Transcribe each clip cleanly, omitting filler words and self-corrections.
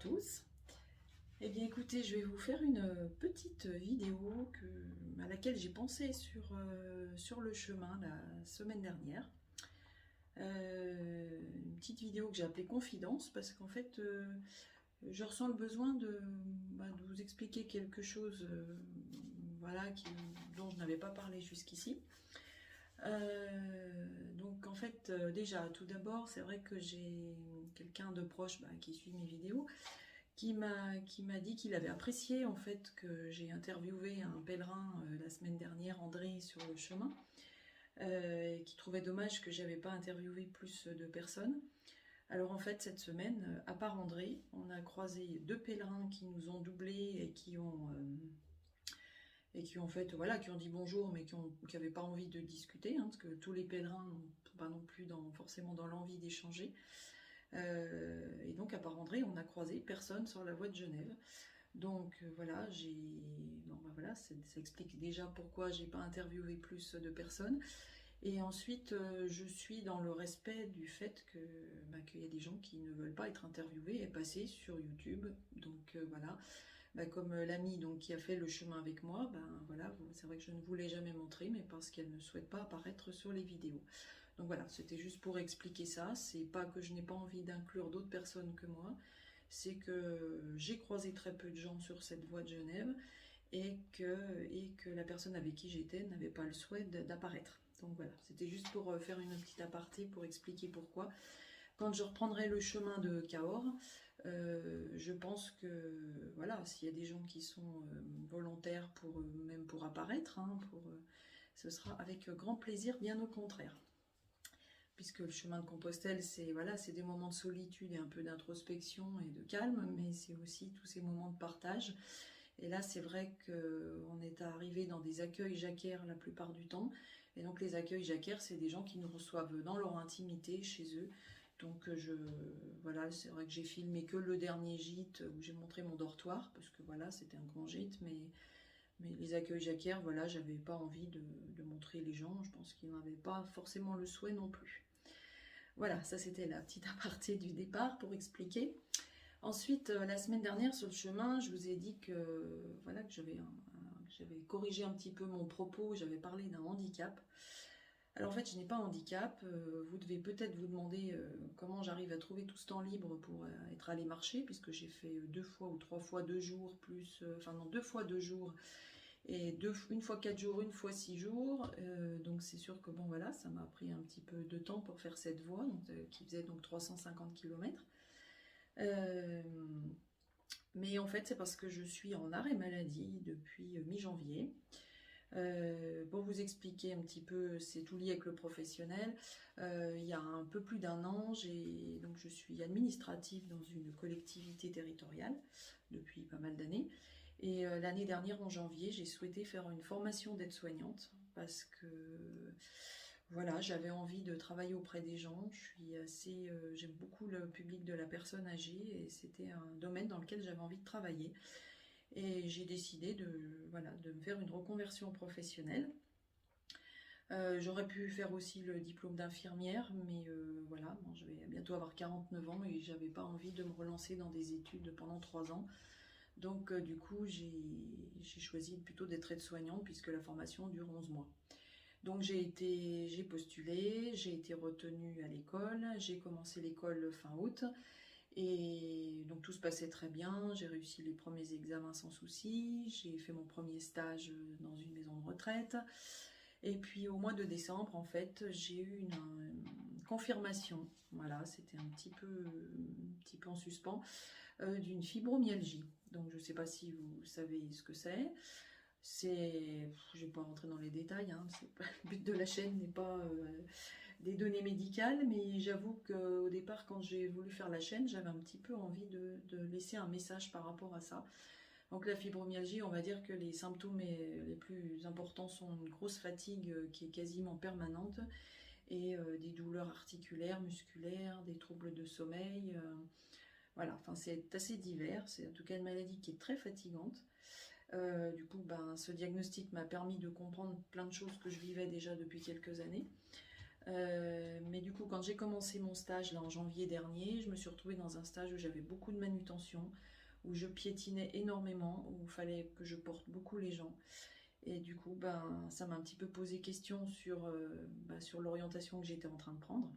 tous. Eh bien écoutez, je vais vous faire une petite vidéo à laquelle j'ai pensé sur le chemin la semaine dernière. Une petite vidéo que j'ai appelée Confidence parce qu'en fait je ressens le besoin de vous expliquer quelque chose voilà, dont je n'avais pas parlé jusqu'ici. Donc en fait déjà tout d'abord c'est vrai que j'ai quelqu'un de proche qui suit mes vidéos qui m'a dit qu'il avait apprécié en fait que j'ai interviewé un pèlerin la semaine dernière, André, sur le chemin, et qui trouvait dommage que j'avais pas interviewé plus de personnes. Alors en fait cette semaine, à part André, on a croisé deux pèlerins qui nous ont doublés et qui ont en fait voilà, qui ont dit bonjour mais qui n'avaient pas envie de discuter, parce que tous les pèlerins n'ont pas non plus forcément dans l'envie d'échanger. Et donc à part André, on a croisé personne sur la voie de Genève. Donc voilà, voilà, ça explique déjà pourquoi j'ai pas interviewé plus de personnes. Et ensuite, je suis dans le respect du fait qu'il y a des gens qui ne veulent pas être interviewés et passer sur YouTube. Donc voilà, comme l'amie qui a fait le chemin avec moi, voilà, c'est vrai que je ne vous l'ai jamais montré, mais parce qu'elle ne souhaite pas apparaître sur les vidéos. Donc voilà, c'était juste pour expliquer ça. C'est pas que je n'ai pas envie d'inclure d'autres personnes que moi, c'est que j'ai croisé très peu de gens sur cette voie de Genève et que la personne avec qui j'étais n'avait pas le souhait d'apparaître. Donc voilà, c'était juste pour faire une petite aparté pour expliquer pourquoi. Quand je reprendrai le chemin de Cahors, je pense que voilà, s'il y a des gens qui sont volontaires même pour apparaître, ce sera avec grand plaisir, bien au contraire. Puisque le chemin de Compostelle, c'est voilà, des moments de solitude et un peu d'introspection et de calme, mais c'est aussi tous ces moments de partage. Et là, c'est vrai qu'on est arrivé dans des accueils jacquaires la plupart du temps. Et donc les accueils jacquaires, c'est des gens qui nous reçoivent dans leur intimité, chez eux. Donc voilà, c'est vrai que j'ai filmé que le dernier gîte où j'ai montré mon dortoir, parce que voilà, c'était un grand gîte, mais les accueils jacquaires, voilà, j'avais pas envie de montrer les gens. Je pense qu'ils n'avaient pas forcément le souhait non plus. Voilà, ça c'était la petite aparté du départ pour expliquer. Ensuite, la semaine dernière sur le chemin, je vous ai dit que voilà, que j'avais corrigé un petit peu mon propos, j'avais parlé d'un handicap. Alors en fait, je n'ai pas un handicap. Vous devez peut-être vous demander comment j'arrive à trouver tout ce temps libre pour être allé marcher, puisque j'ai fait 2 fois ou 3 fois 2 jours, plus, enfin non, 2 fois 2 jours, et une fois 4 jours, une fois 6 jours. Donc c'est sûr que bon voilà, ça m'a pris un petit peu de temps pour faire cette voie, qui faisait donc 350 km. Mais en fait, c'est parce que je suis en arrêt maladie depuis mi-janvier. Pour vous expliquer un petit peu, c'est tout lié avec le professionnel. Il y a un peu plus d'un an, je suis administrative dans une collectivité territoriale depuis pas mal d'années. Et l'année dernière, en janvier, j'ai souhaité faire une formation d'aide-soignante parce que voilà, j'avais envie de travailler auprès des gens. J'aime beaucoup le public de la personne âgée et c'était un domaine dans lequel j'avais envie de travailler. Et j'ai décidé de me faire une reconversion professionnelle. J'aurais pu faire aussi le diplôme d'infirmière, mais voilà, bon, je vais bientôt avoir 49 ans et j'avais pas envie de me relancer dans des études pendant 3 ans. Donc du coup, j'ai choisi plutôt d'être aide-soignante puisque la formation dure 11 mois. Donc j'ai postulé, j'ai été retenue à l'école, j'ai commencé l'école fin août. Et donc tout se passait très bien, j'ai réussi les premiers examens sans souci, j'ai fait mon premier stage dans une maison de retraite. Et puis au mois de décembre, en fait, j'ai eu une confirmation, voilà, c'était un petit peu en suspens, d'une fibromyalgie. Donc je ne sais pas si vous savez ce que c'est. Je ne vais pas rentrer dans les détails, le but de la chaîne n'est pas des données médicales, mais j'avoue qu'au départ, quand j'ai voulu faire la chaîne, j'avais un petit peu envie de laisser un message par rapport à ça. Donc la fibromyalgie, on va dire que les symptômes les plus importants sont une grosse fatigue qui est quasiment permanente et des douleurs articulaires, musculaires, des troubles de sommeil. Voilà, enfin c'est assez divers, c'est en tout cas une maladie qui est très fatigante. Du coup, ce diagnostic m'a permis de comprendre plein de choses que je vivais déjà depuis quelques années. Mais du coup, quand j'ai commencé mon stage là en janvier dernier, je me suis retrouvée dans un stage où j'avais beaucoup de manutention, où je piétinais énormément, où il fallait que je porte beaucoup les gens. Et du coup, ben, ça m'a un petit peu posé question sur l'orientation que j'étais en train de prendre.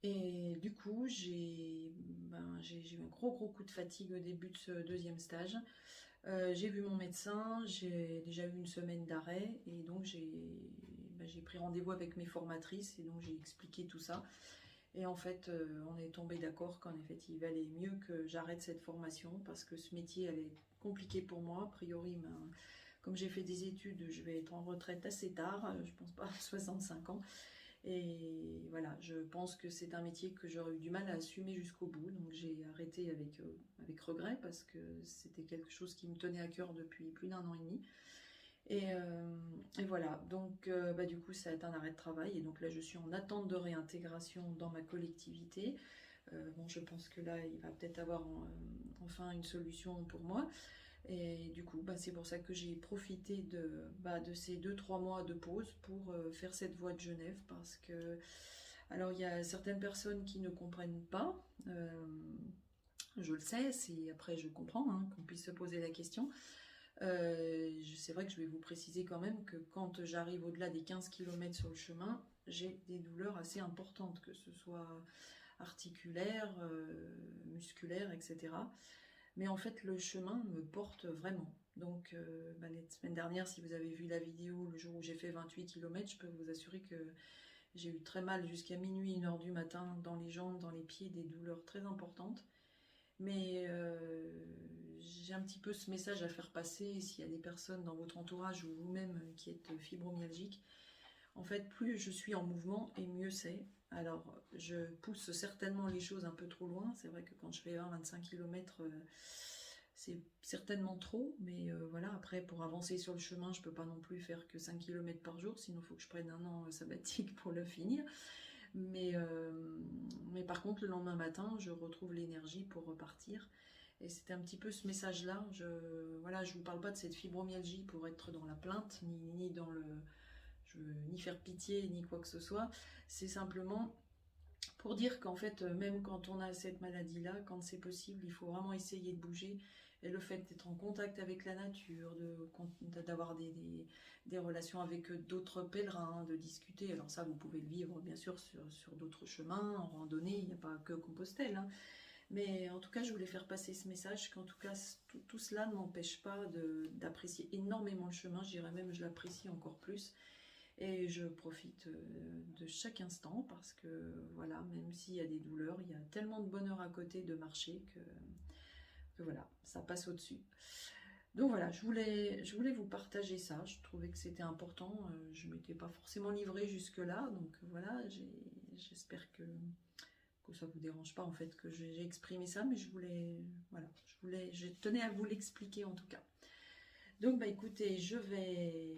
Et du coup, j'ai eu un gros coup de fatigue au début de ce deuxième stage. J'ai vu mon médecin, j'ai déjà eu une semaine d'arrêt et donc j'ai pris rendez-vous avec mes formatrices et donc j'ai expliqué tout ça. Et en fait, on est tombé d'accord qu'en effet, il valait mieux que j'arrête cette formation parce que ce métier allait être compliqué pour moi. A priori, ben, comme j'ai fait des études, je vais être en retraite assez tard, je pense pas à 65 ans. Et voilà, je pense que c'est un métier que j'aurais eu du mal à assumer jusqu'au bout. Donc j'ai arrêté avec regret parce que c'était quelque chose qui me tenait à cœur depuis plus d'un an et demi. Et voilà, donc du coup ça a été un arrêt de travail et donc là je suis en attente de réintégration dans ma collectivité. Bon, je pense que là il va peut-être avoir enfin une solution pour moi. Et du coup, c'est pour ça que j'ai profité de ces 2-3 mois de pause pour faire cette voie de Genève parce que, alors il y a certaines personnes qui ne comprennent pas, je le sais, après je comprends qu'on puisse se poser la question. C'est vrai que je vais vous préciser quand même que quand j'arrive au-delà des 15 km sur le chemin, j'ai des douleurs assez importantes, que ce soit articulaires, musculaires, etc. Mais en fait, le chemin me porte vraiment. Donc, la semaine dernière, si vous avez vu la vidéo, le jour où j'ai fait 28 km, je peux vous assurer que j'ai eu très mal jusqu'à minuit, 1h du matin, dans les jambes, dans les pieds, des douleurs très importantes. Mais j'ai un petit peu ce message à faire passer s'il y a des personnes dans votre entourage ou vous-même qui êtes fibromyalgique. En fait, plus je suis en mouvement et mieux c'est. Alors, je pousse certainement les choses un peu trop loin. C'est vrai que quand je fais 20-25 km, c'est certainement trop. Mais voilà, après, pour avancer sur le chemin, je ne peux pas non plus faire que 5 km par jour. Sinon, il faut que je prenne un an sabbatique pour le finir. Mais par contre, le lendemain matin, je retrouve l'énergie pour repartir. Et c'était un petit peu ce message-là. Voilà, je vous parle pas de cette fibromyalgie pour être dans la plainte, ni dans le... Je veux ni faire pitié, ni quoi que ce soit. C'est simplement pour dire qu'en fait, même quand on a cette maladie-là, quand c'est possible, il faut vraiment essayer de bouger. Et le fait d'être en contact avec la nature, d'avoir des relations avec d'autres pèlerins, de discuter. Alors ça, vous pouvez le vivre bien sûr sur d'autres chemins, en randonnée, il n'y a pas que Compostelle. Mais en tout cas, je voulais faire passer ce message qu'en tout cas, tout cela ne m'empêche pas d'apprécier énormément le chemin. Je dirais même, je l'apprécie encore plus. Et je profite de chaque instant parce que voilà, même s'il y a des douleurs, il y a tellement de bonheur à côté de marcher que voilà, ça passe au-dessus. Donc voilà, je voulais vous partager ça. Je trouvais que c'était important. Je ne m'étais pas forcément livrée jusque-là. Donc voilà, j'espère que ça ne vous dérange pas en fait que j'ai exprimé ça. Mais je tenais à vous l'expliquer en tout cas. Donc écoutez, je vais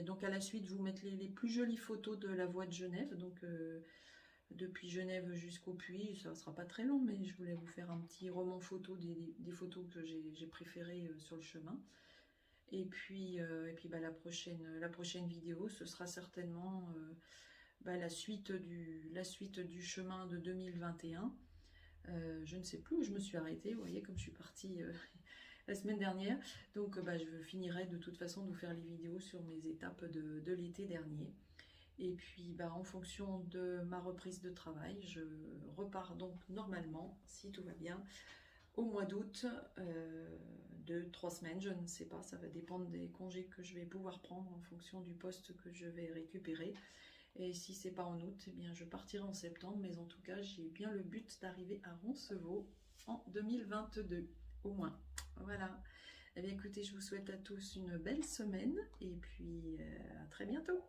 donc à la suite vous mettre les plus jolies photos de la voie de Genève. Donc depuis Genève jusqu'au Puy, ça ne sera pas très long, mais je voulais vous faire un petit roman photo des photos que j'ai préférées sur le chemin. Et puis la prochaine vidéo, ce sera certainement la suite du chemin de 2021. Je ne sais plus où je me suis arrêtée, vous voyez comme je suis partie la semaine dernière. Donc je finirai de toute façon de vous faire les vidéos sur mes étapes de l'été dernier. Et puis en fonction de ma reprise de travail, je repars donc normalement, si tout va bien, au mois d'août, 3 semaines, je ne sais pas, ça va dépendre des congés que je vais pouvoir prendre en fonction du poste que je vais récupérer. Et si c'est pas en août, eh bien je partirai en septembre, mais en tout cas j'ai bien le but d'arriver à Roncevaux en 2022, au moins. Voilà. Eh bien écoutez, je vous souhaite à tous une belle semaine et puis à très bientôt.